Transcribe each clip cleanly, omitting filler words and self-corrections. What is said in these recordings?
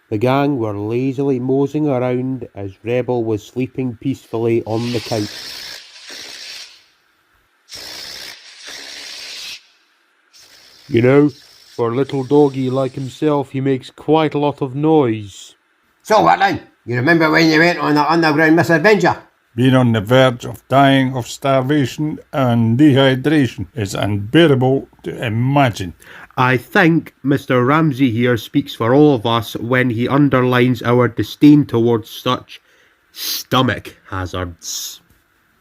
The gang were lazily moseying around as Rebel was sleeping peacefully on the couch. You know, for a little doggy like himself, he makes quite a lot of noise. So what then? You remember when you went on that underground misadventure? Being on the verge of dying of starvation and dehydration is unbearable to imagine. I think Mr. Ramsay here speaks for all of us when he underlines our disdain towards such stomach hazards.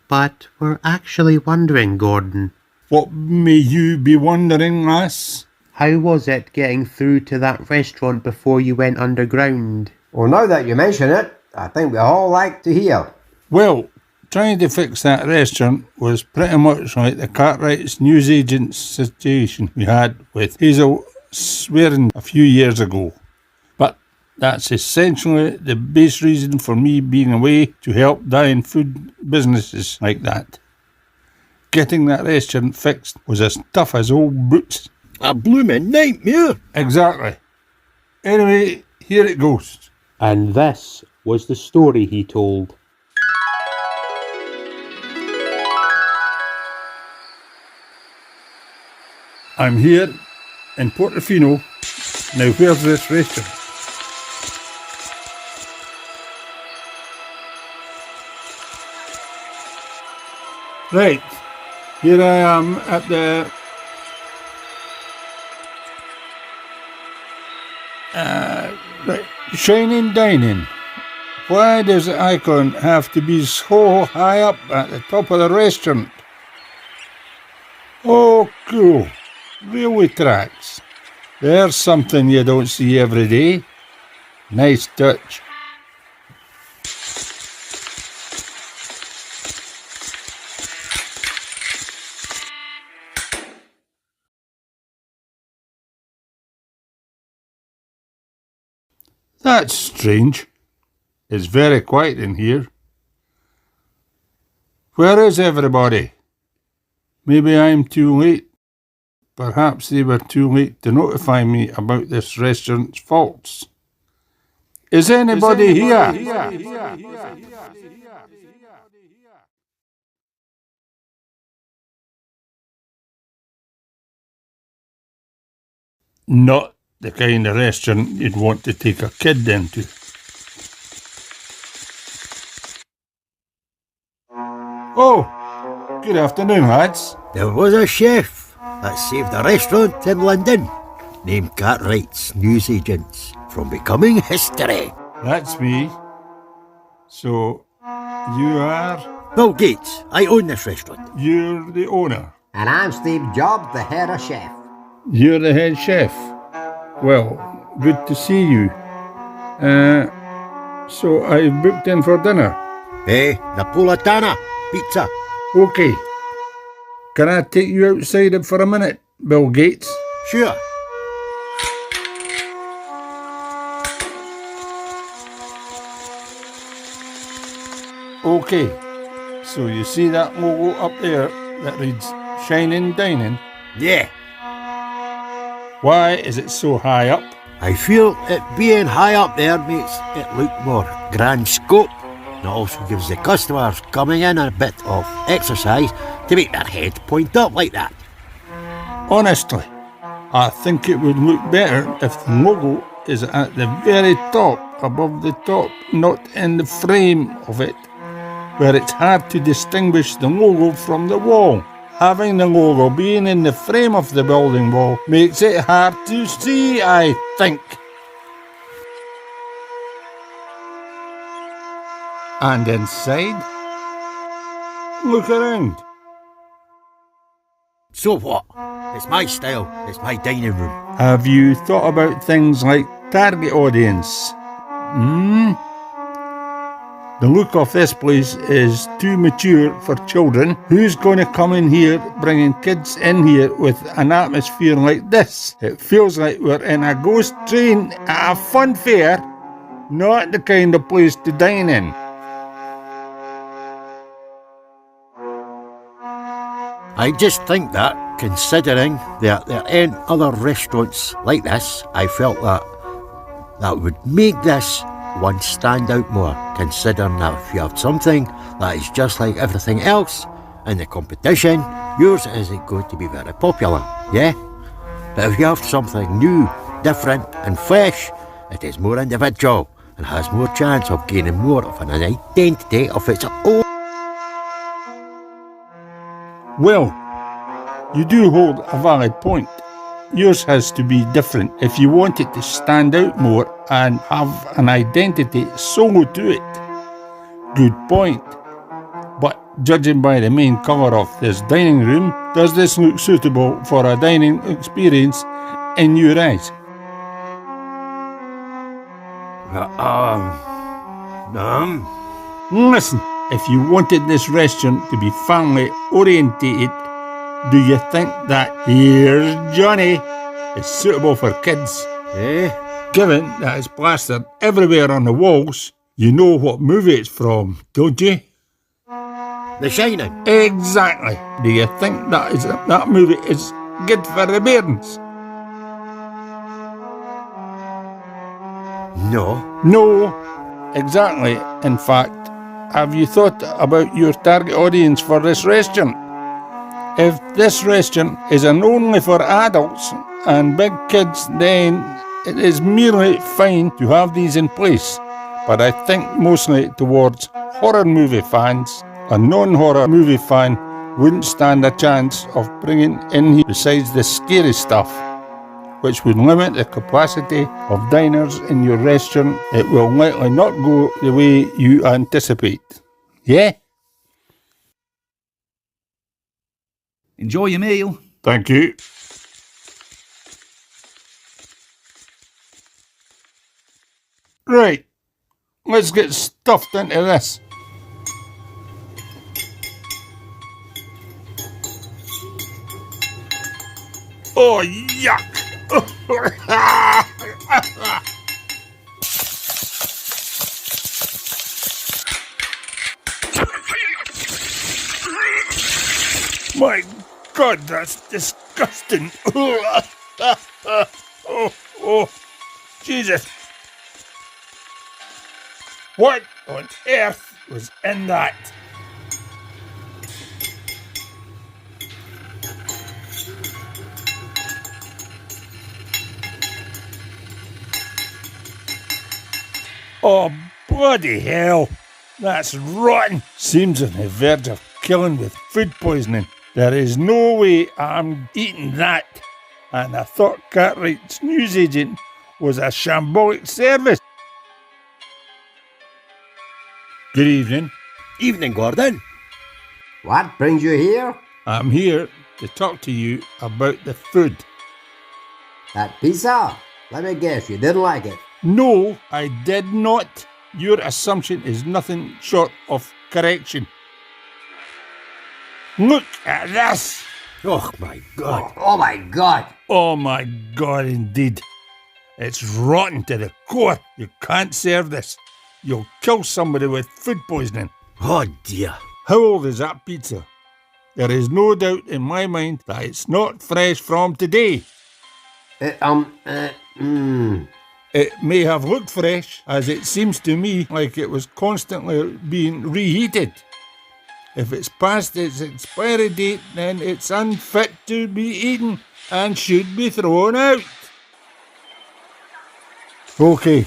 But we're actually wondering, Gordon. What may you be wondering, lass? How was it getting through to that restaurant before you went underground? Well, now that you mention it, I think we all like to hear. Well, trying to fix that restaurant was pretty much like the Cartwright's newsagent situation we had with Hazel Swearing a few years ago. But that's essentially the base reason for me being away to help dying food businesses like that. Getting that restaurant fixed was as tough as old boots. A bloomin' nightmare. Exactly. Anyway, here it goes. And this was the story he told. I'm here in Portofino. Now, where's this restaurant? Right, here I am at the Shining Dining. Why does the icon have to be so high up at the top of the restaurant? Oh, cool. Railway tracks. There's something you don't see every day. Nice touch. That's strange. It's very quiet in here. Where is everybody? Maybe I'm too late. Perhaps they were too late to notify me about this restaurant's faults. Is anybody here? Not the kind of restaurant you'd want to take a kid into. Oh, good afternoon, lads. There was a chef that saved a restaurant in London named Cartwright's Newsagents from becoming history. That's me. So, you are? Bill Gates, I own this restaurant. You're the owner. And I'm Steve Jobs, the head of chef. You're the head chef. Well, good to see you. So I've booked in for dinner. Napolitana, pizza. Okay. Can I take you outside for a minute, Bill Gates? Sure. Okay. So you see that logo up there that reads Shining Dining? Yeah. Why is it so high up? I feel it being high up there makes it look more grand scope. It also gives the customers coming in a bit of exercise to make their head point up like that. Honestly, I think it would look better if the logo is at the very top, above the top, not in the frame of it, where it's hard to distinguish the logo from the wall. Having the logo being in the frame of the building wall makes it hard to see, I think. And inside? Look around. So what? It's my style. It's my dining room. Have you thought about things like target audience? The look of this place is too mature for children. Who's going to come in here bringing kids in here with an atmosphere like this? It feels like we're in a ghost train at a fun fair, not the kind of place to dine in. I just think that, considering there ain't other restaurants like this, I felt that that would make this one stand out more, considering that if you have something that is just like everything else in the competition, yours isn't going to be very popular, yeah? But if you have something new, different and fresh, it is more individual and has more chance of gaining more of an identity of its own. Well, you do hold a valid point. Yours has to be different if you want it to stand out more and have an identity solo to it. Good point. But judging by the main colour of this dining room, does this look suitable for a dining experience in your eyes? Listen, if you wanted this restaurant to be family orientated, do you think that Here's Johnny is suitable for kids? Eh? Given that it's plastered everywhere on the walls, you know what movie it's from, don't you? The Shining? Exactly. Do you think that movie is good for the bairns? No. No, exactly. In fact, have you thought about your target audience for this restaurant? If this restaurant is an only for adults and big kids, then it is merely fine to have these in place. But I think mostly towards horror movie fans. A non-horror movie fan wouldn't stand a chance of bringing in besides the scary stuff, which would limit the capacity of diners in your restaurant. It will likely not go the way you anticipate. Yeah? Enjoy your meal. Thank you. Right, let's get stuffed into this. Oh, yuck! My God, that's disgusting. Oh, Jesus. What on earth was in that? Oh, bloody hell. That's rotten. Seems on the verge of killing with food poisoning. There is no way I'm eating that. And I thought Cartwright's newsagent was a shambolic service. Good evening. Evening, Gordon. What brings you here? I'm here to talk to you about the food. That pizza? Let me guess, you didn't like it. No, I did not. Your assumption is nothing short of correction. Look at this. Oh my God. Oh my God! Oh my God, indeed. It's rotten to the core. You can't serve this. You'll kill somebody with food poisoning. Oh dear. How old is that pizza? There is no doubt in my mind that it's not fresh from today. It may have looked fresh, as it seems to me like it was constantly being reheated. If it's past its expiry date, then it's unfit to be eaten and should be thrown out. Okay,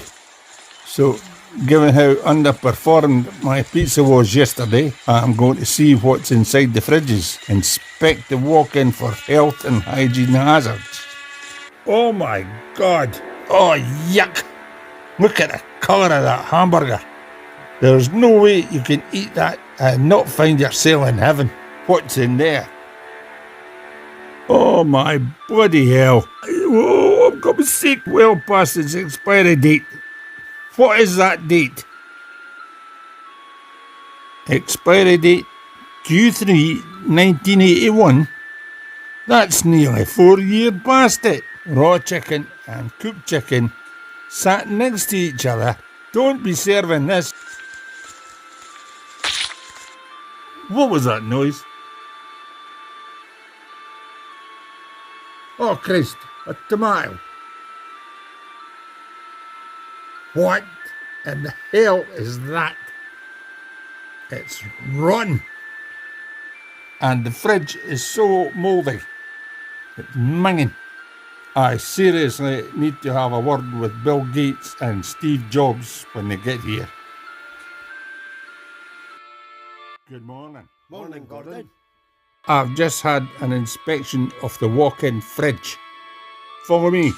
so given how underperformed my pizza was yesterday, I'm going to see what's inside the fridges, inspect the walk-in for health and hygiene hazards. Oh my God! Oh yuck! Look at the colour of that hamburger. There's no way you can eat that and not find yourself in heaven. What's in there? Oh my bloody hell. Oh, I've got my sake, well past its expiry date. What is that date? Expiry date Q3 1981. That's nearly 4 years past it. Raw chicken and cooked chicken sat next to each other. Don't be serving this. What was that noise? Oh Christ, a tomato. What in the hell is that? It's rotten. And the fridge is so mouldy. It's minging. I seriously need to have a word with Bill Gates and Steve Jobs when they get here. Good morning. Morning, Gordon. I've just had an inspection of the walk-in fridge. Follow me.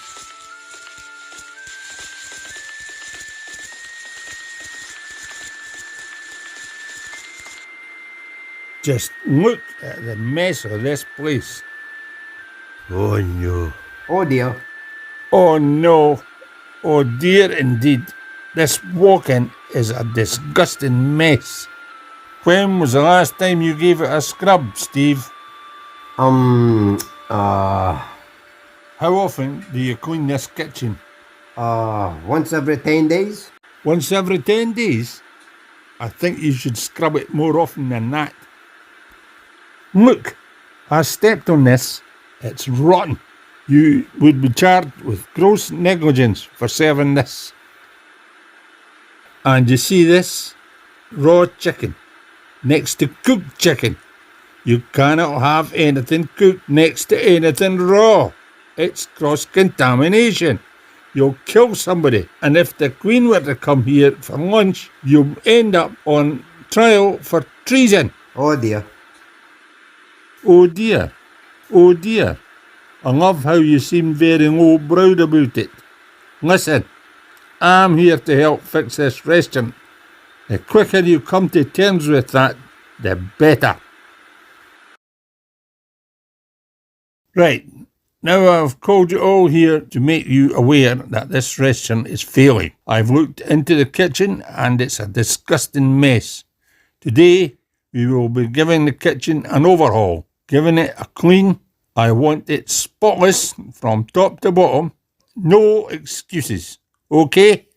Just look at the mess of this place. Oh no. Oh dear. Oh no. Oh dear indeed. This walk-in is a disgusting mess. When was the last time you gave it a scrub, Steve? Uh, How often do you clean this kitchen? once every 10 days? Once every 10 days? I think you should scrub it more often than that. Look, I stepped on this. It's rotten. You would be charged with gross negligence for serving this. And you see this? Raw chicken next to cooked chicken. You cannot have anything cooked next to anything raw. It's cross-contamination. You'll kill somebody. And if the Queen were to come here for lunch, you'll end up on trial for treason. Oh dear. Oh dear. Oh dear. I love how you seem very low-browed about it. Listen, I'm here to help fix this restaurant. The quicker you come to terms with that, the better. Right, now I've called you all here to make you aware that this restaurant is failing. I've looked into the kitchen and it's a disgusting mess. Today, we will be giving the kitchen an overhaul, giving it a clean. I want it spotless from top to bottom. No excuses, okay?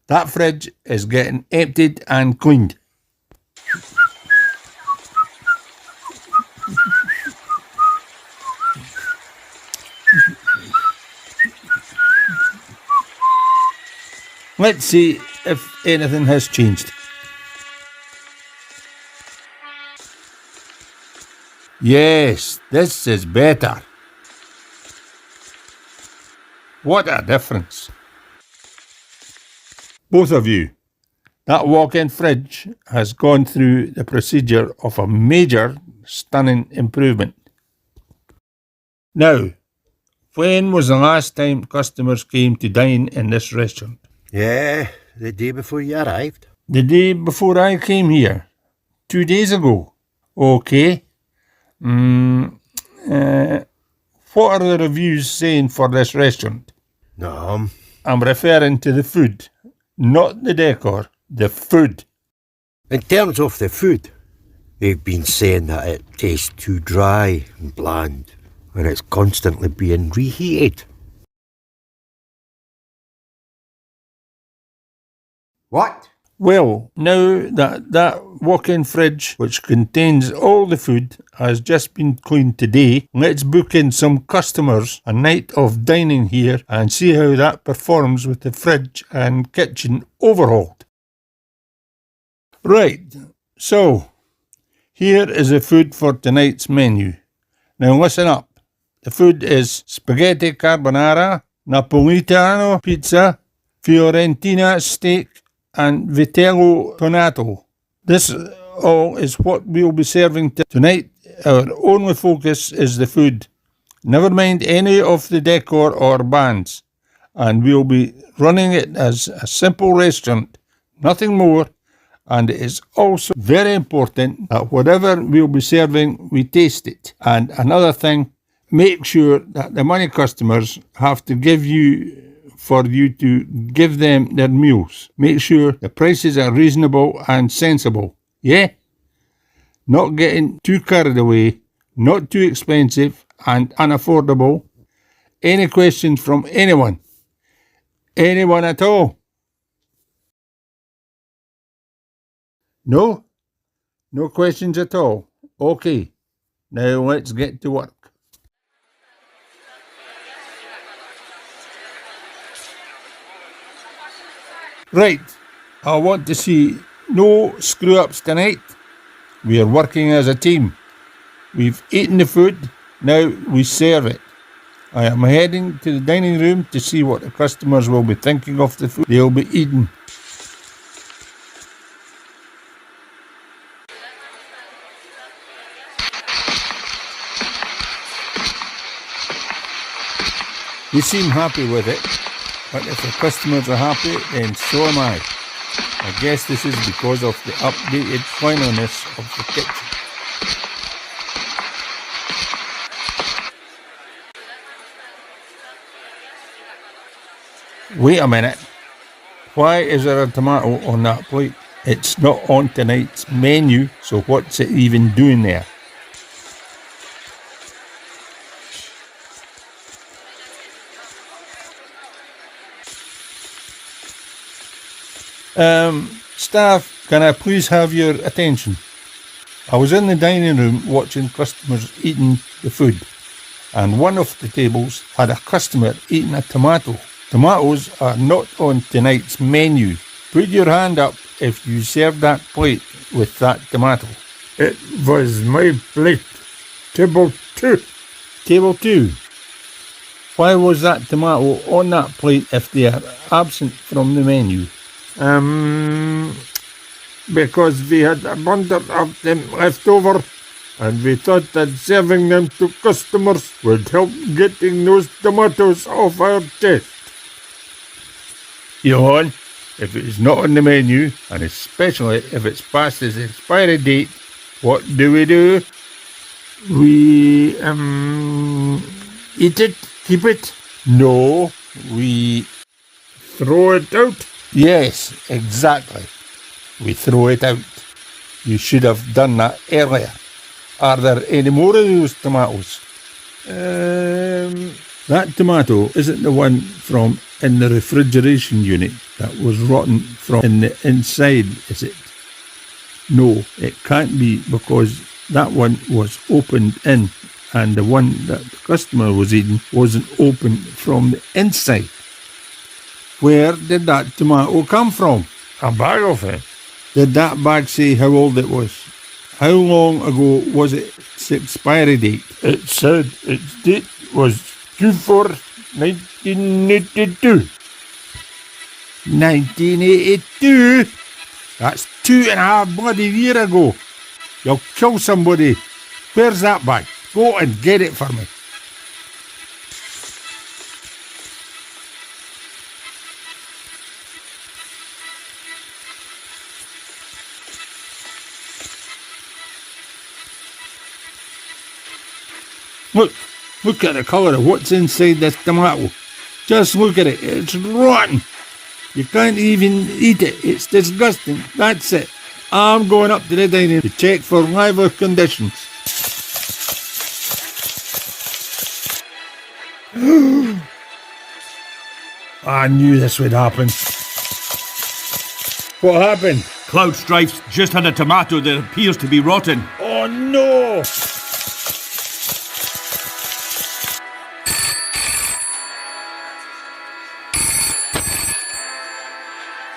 That fridge is getting emptied and cleaned. Let's see if anything has changed. Yes, this is better. What a difference. Both of you, that walk-in fridge has gone through the procedure of a major, stunning improvement. Now, when was the last time customers came to dine in this restaurant? Yeah, the day before you arrived. The day before I came here. 2 days ago. Okay. What are the reviews saying for this restaurant? No. I'm referring to the food, not the decor, the food. In terms of the food, they've been saying that it tastes too dry and bland, and it's constantly being reheated. What? Well, now that walk-in fridge, which contains all the food, has just been cleaned today, let's book in some customers a night of dining here and see how that performs with the fridge and kitchen overhauled. Right, so here is the food for tonight's menu. Now listen up. The food is spaghetti carbonara, Napolitano pizza, Fiorentina steak, and vitello tonato. This all is what we'll be serving tonight. Our only focus is the food. Never mind any of the decor or bands. And we'll be running it as a simple restaurant, nothing more. And it is also very important that whatever we'll be serving, we taste it. And another thing, make sure that the money customers have to give you for you to give them their meals. Make sure the prices are reasonable and sensible. Yeah? Not getting too carried away, not too expensive and unaffordable. Any questions from anyone? Anyone at all? No? No questions at all? Okay. Now let's get to work. Right, I want to see no screw-ups tonight. We are working as a team. We've eaten the food, now we serve it. I am heading to the dining room to see what the customers will be thinking of the food they'll be eating. They seem happy with it, but if the customers are happy, then so am I. I guess this is because of the updated cleanliness of the kitchen. Wait a minute. Why is there a tomato on that plate? It's not on tonight's menu, so what's it even doing there? Staff, can I please have your attention? I was in the dining room watching customers eating the food, and one of the tables had a customer eating a tomato. Tomatoes are not on tonight's menu. Put your hand up if you served that plate with that tomato. It was my plate. Table 2. Table 2. Why was that tomato on that plate if they are absent from the menu? Because we had a bundle of them left over, and we thought that serving them to customers would help getting those tomatoes off our chest. Johan, if it is not on the menu, and especially if it's past its expiry date, what do? We, eat it, keep it, No, we... throw it out. Yes, exactly. We throw it out. You should have done that earlier. Are there any more of those tomatoes? That tomato isn't the one from in the refrigeration unit that was rotten from in the inside, is it? No, it can't be, because that one was opened in, and the one that the customer was eating wasn't opened from the inside. Where did that tomato come from? A bag of it. Did that bag say how old it was? How long ago was its expiry date? It said its date was Q4 1982. 1982? That's 2.5 bloody years ago. You'll kill somebody. Where's that bag? Go and get it for me. Look at the colour of what's inside this tomato. Just look at it. It's rotten. You can't even eat it. It's disgusting. That's it. I'm going up to the dining room to check for liver conditions. I knew this would happen. What happened? Cloud Strife's just had a tomato that appears to be rotten. Oh no!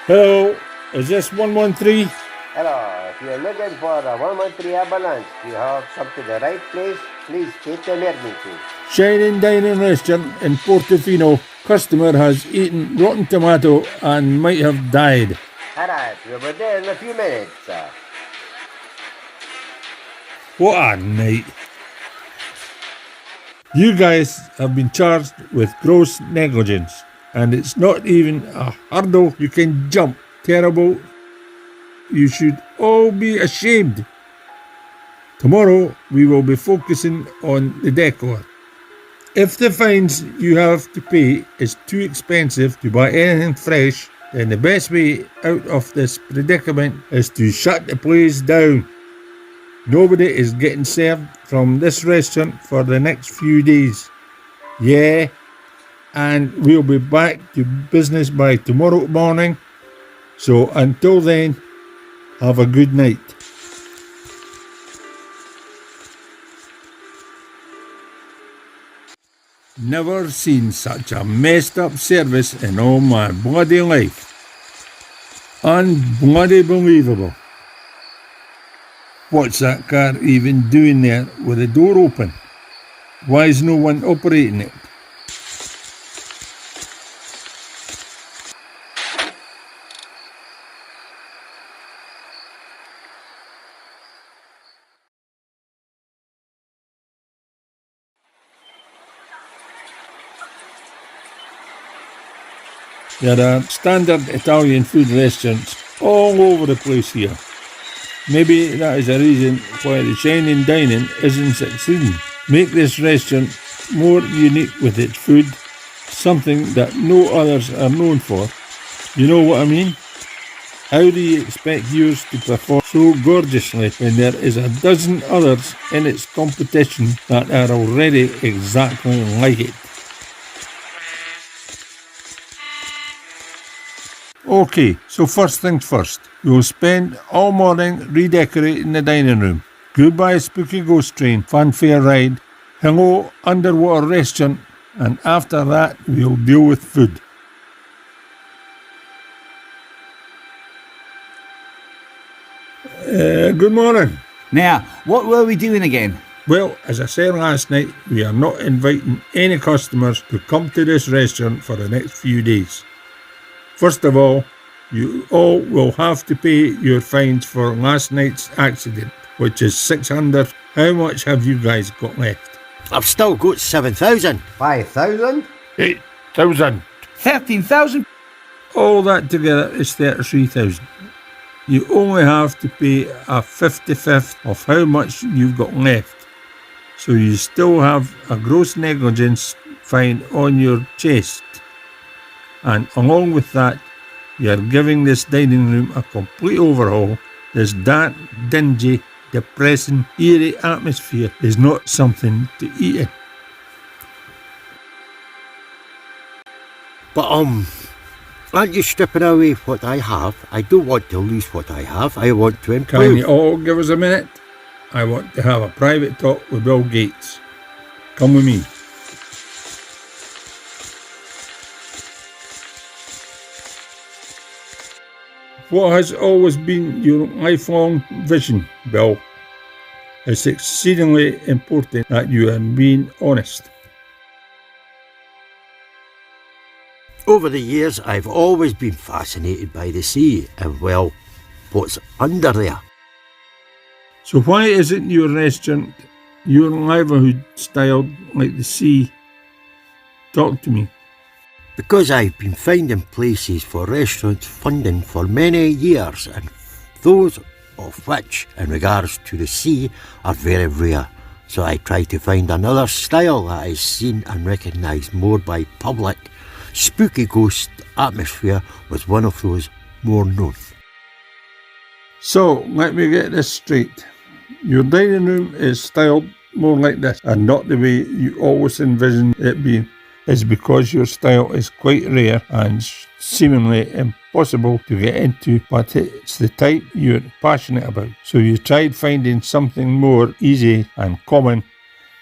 Hello, is this 113? Hello, if you're looking for a 113 ambulance, you have come to the right place. Please state the emergency. Shining Dining Restaurant in Portofino. Customer has eaten rotten tomato and might have died. Alright, we'll be there in a few minutes. What a night. You guys have been charged with gross negligence, and it's not even a hurdle you can jump. Terrible. You should all be ashamed. Tomorrow we will be focusing on the decor. If the fines you have to pay is too expensive to buy anything fresh, then the best way out of this predicament is to shut the place down. Nobody is getting served from this restaurant for the next few days. Yeah, and we'll be back to business by tomorrow morning. So until then, have a good night. Never seen such a messed up service in all my bloody life. Unbloody believable. What's that car even doing there with the door open? Why is no one operating it? There are standard Italian food restaurants all over the place here. Maybe that is a reason why the Shining Dining isn't succeeding. Make this restaurant more unique with its food, something that no others are known for. You know what I mean? How do you expect yours to perform so gorgeously when there is a dozen others in its competition that are already exactly like it? Okay, so first things first. We'll spend all morning redecorating the dining room. Goodbye spooky ghost train, fanfare ride, hello underwater restaurant, and after that we'll deal with food. Good morning. Now, what were we doing again? Well, as I said last night, we are not inviting any customers to come to this restaurant for the next few days. First of all, you all will have to pay your fines for last night's accident, which is 600. How much have you guys got left? I've still got 7,000. 5,000? 8,000. 13,000? All that together is 33,000. You only have to pay a 55th of how much you've got left. So you still have a gross negligence fine on your chest. And along with that, you're giving this dining room a complete overhaul. This dark, dingy, depressing, eerie atmosphere is not something to eat in. But, aren't you stripping away what I have? I don't want to lose what I have. I want to improve. Can you all give us a minute? I want to have a private talk with Bill Gates. Come with me. What has always been your lifelong vision, Bill? It's exceedingly important that you are being honest. Over the years, I've always been fascinated by the sea and, well, what's under there. So why isn't your restaurant, your livelihood styled like the sea? Talk to me. Because I've been finding places for restaurants funding for many years, and those of which, in regards to the sea, are very rare. So I try to find another style that is seen and recognised more by public. Spooky ghost atmosphere was one of those more known. So, let me get this straight. Your dining room is styled more like this, and not the way you always envision it being. Is because your style is quite rare and seemingly impossible to get into, but it's the type you're passionate about. So you tried finding something more easy and common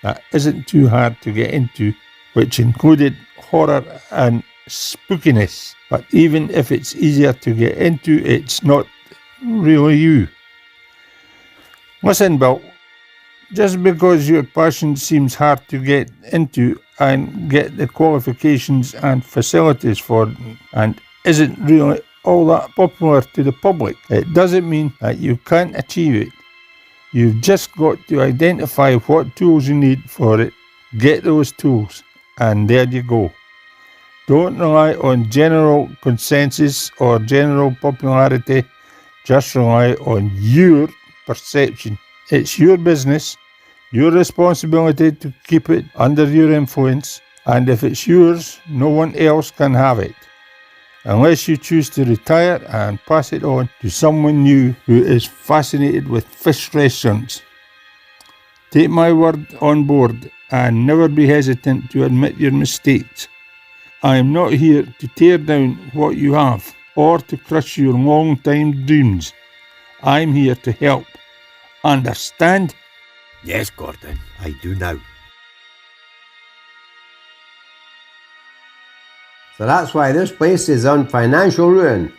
that isn't too hard to get into, which included horror and spookiness. But even if it's easier to get into, it's not really you. Listen, Bill, just because your passion seems hard to get into and get the qualifications and facilities for and isn't really all that popular to the public, it doesn't mean that you can't achieve it. You've just got to identify what tools you need for it, get those tools, and there you go. Don't rely on general consensus or general popularity, just rely on your perception. It's your business, your responsibility to keep it under your influence, and if it's yours, no one else can have it, unless you choose to retire and pass it on to someone new who is fascinated with fish restaurants. Take my word on board and never be hesitant to admit your mistakes. I am not here to tear down what you have or to crush your long-time dreams. I'm here to help. Understand? Yes, Gordon, I do now. So that's why this place is on financial ruin.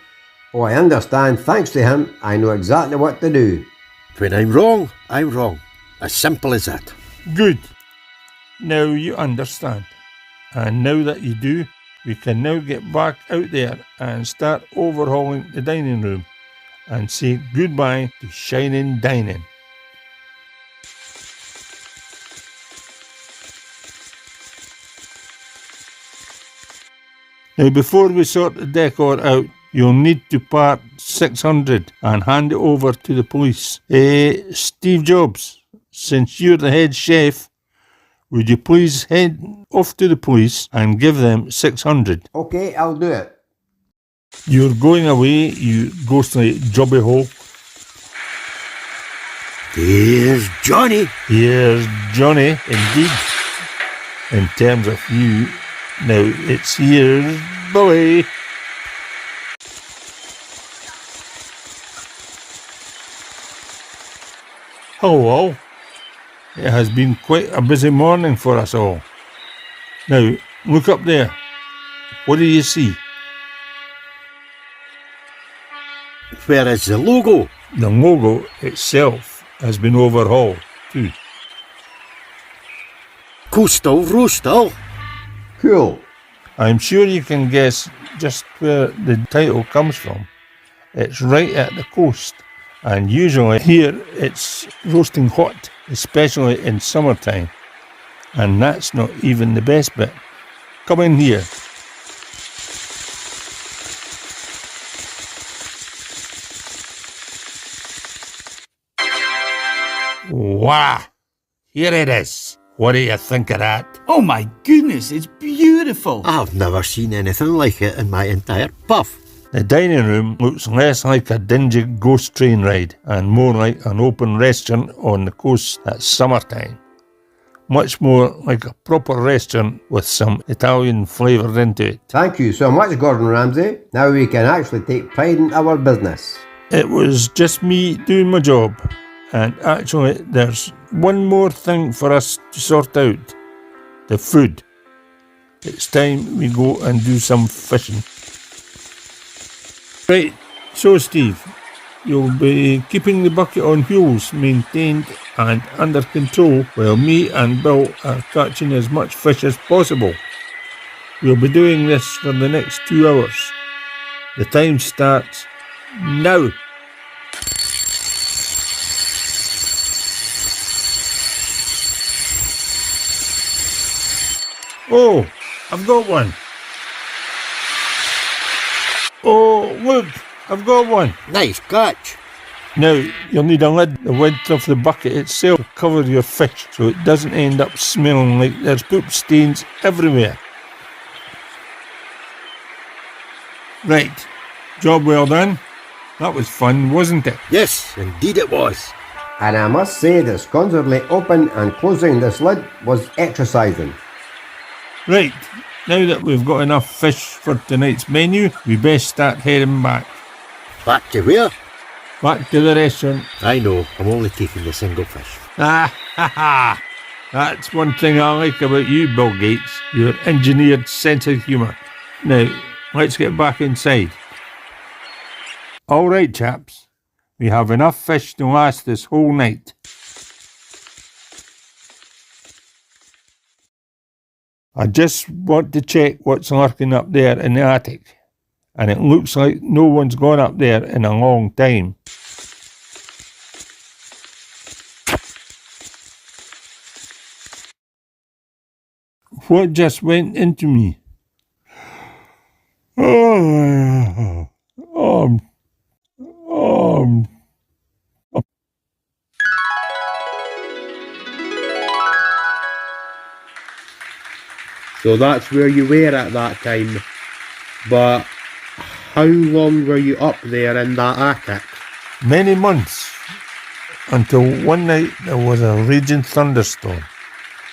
Oh, I understand. Thanks to him, I know exactly what to do. When I'm wrong, I'm wrong. As simple as that. Good. Now you understand. And now that you do, we can now get back out there and start overhauling the dining room and say goodbye to shining dining. Now before we sort the decor out, you'll need to part 600 and hand it over to the police. Steve Jobs, since you're the head chef, would you please head off to the police and give them 600? Okay, I'll do it. You're going away, you ghostly jobby hole. Here's Johnny. Here's Johnny, indeed. In terms of you, now it's here's Billy. Hello all. It has been quite a busy morning for us all. Now, look up there. What do you see? Where is the logo? The logo itself has been overhauled too. Coastal Roastal. Cool. I'm sure you can guess just where the title comes from. It's right at the coast, and usually here it's roasting hot, especially in summertime. And that's not even the best bit. Come in here. Wow! Here it is. What do you think of that? Oh my goodness, it's beautiful. I've never seen anything like it in my entire puff. The dining room looks less like a dingy ghost train ride and more like an open restaurant on the coast at summertime. Much more like a proper restaurant with some Italian flavour into it. Thank you so much, Gordon Ramsay. Now we can actually take pride in our business. It was just me doing my job, and actually there's one more thing for us to sort out. The food. It's time we go and do some fishing. Right, so Steve, you'll be keeping the bucket on wheels maintained and under control while me and Bill are catching as much fish as possible. We'll be doing this for the next 2 hours. The time starts now. Oh, I've got one. Oh, look, I've got one. Nice catch. Now, you'll need a lid the width of the bucket itself to cover your fish so it doesn't end up smelling like there's poop stains everywhere. Right, job well done. That was fun, wasn't it? Yes, indeed it was. And I must say that sconsorly open and closing this lid was exercising. Right, now that we've got enough fish for tonight's menu, we best start heading back. Back to where? Back to the restaurant. I know, I'm only taking the single fish. Ah, ha, ha. That's one thing I like about you, Bill Gates, your engineered sense of humour. Now, let's get back inside. All right, chaps. We have enough fish to last this whole night. I just want to check what's lurking up there in the attic. And it looks like no one's gone up there in a long time. What just went into me? So that's where you were at that time. But how long were you up there in that attic? Many months, until one night there was a raging thunderstorm.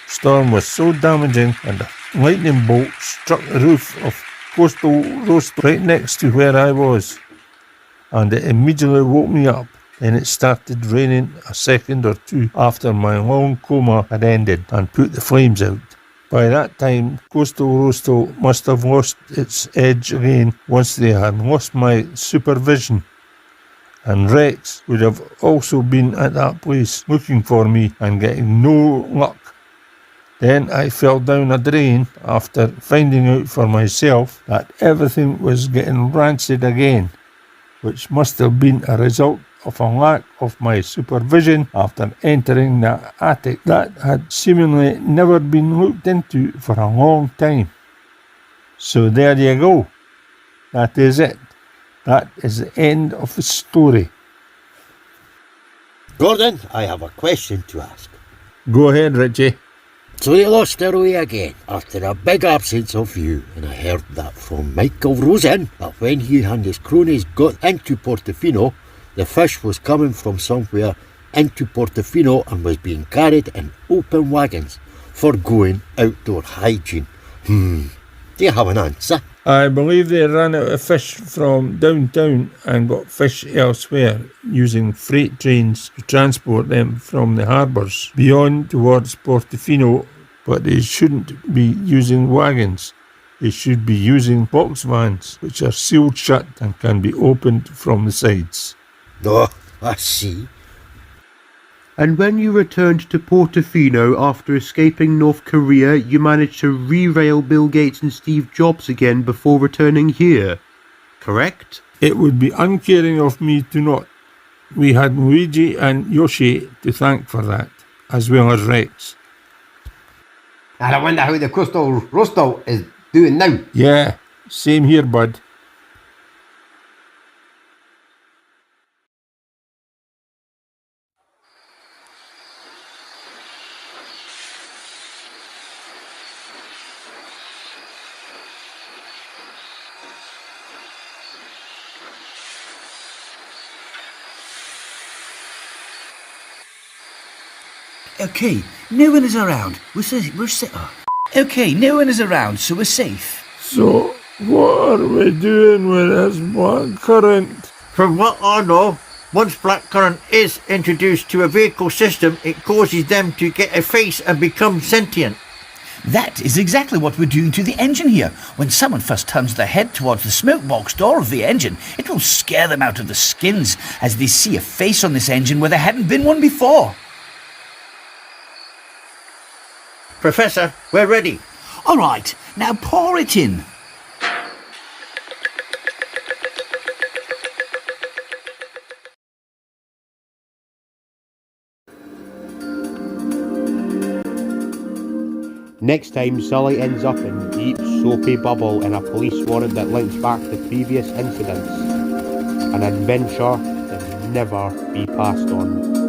Storm was so damaging and a lightning bolt struck the roof of Coastal Roast right next to where I was, and it immediately woke me up. Then it started raining a second or two after my long coma had ended and put the flames out. By that time, Coastal Roastal must have lost its edge again once they had lost my supervision. And Rex would have also been at that place looking for me and getting no luck. Then I fell down a drain after finding out for myself that everything was getting rancid again, which must have been a result of a lack of my supervision after entering the attic that had seemingly never been looked into for a long time. So there you go. That is it. That is the end of the story. Gordon, I have a question to ask. Go ahead, Richie. So they lost their way again after a big absence of you, and I heard that from Michael Rosen that when he and his cronies got into Portofino, the fish was coming from somewhere into Portofino and was being carried in open wagons for going outdoor hygiene. Do you have an answer? I believe they ran out of fish from downtown and got fish elsewhere, using freight trains to transport them from the harbours beyond towards Portofino, but they shouldn't be using wagons. They should be using box vans, which are sealed shut and can be opened from the sides. Oh, I see. And when you returned to Portofino after escaping North Korea, you managed to re-rail Bill Gates and Steve Jobs again before returning here, correct? It would be uncaring of me to not. We had Luigi and Yoshi to thank for that, as well as Rex. And I wonder how the Coastal Roastal is doing now. Yeah, same here, bud. Okay, no one is around. Okay, no one is around, so we're safe. So, what are we doing with this black current? From what I know, once blackcurrant is introduced to a vehicle system, it causes them to get a face and become sentient. That is exactly what we're doing to the engine here. When someone first turns their head towards the smoke box door of the engine, it will scare them out of their skins as they see a face on this engine where there hadn't been one before. Professor, we're ready. All right, now pour it in. Next time, Sully ends up in deep soapy bubble in a police warrant that links back to previous incidents. An adventure that will never be passed on.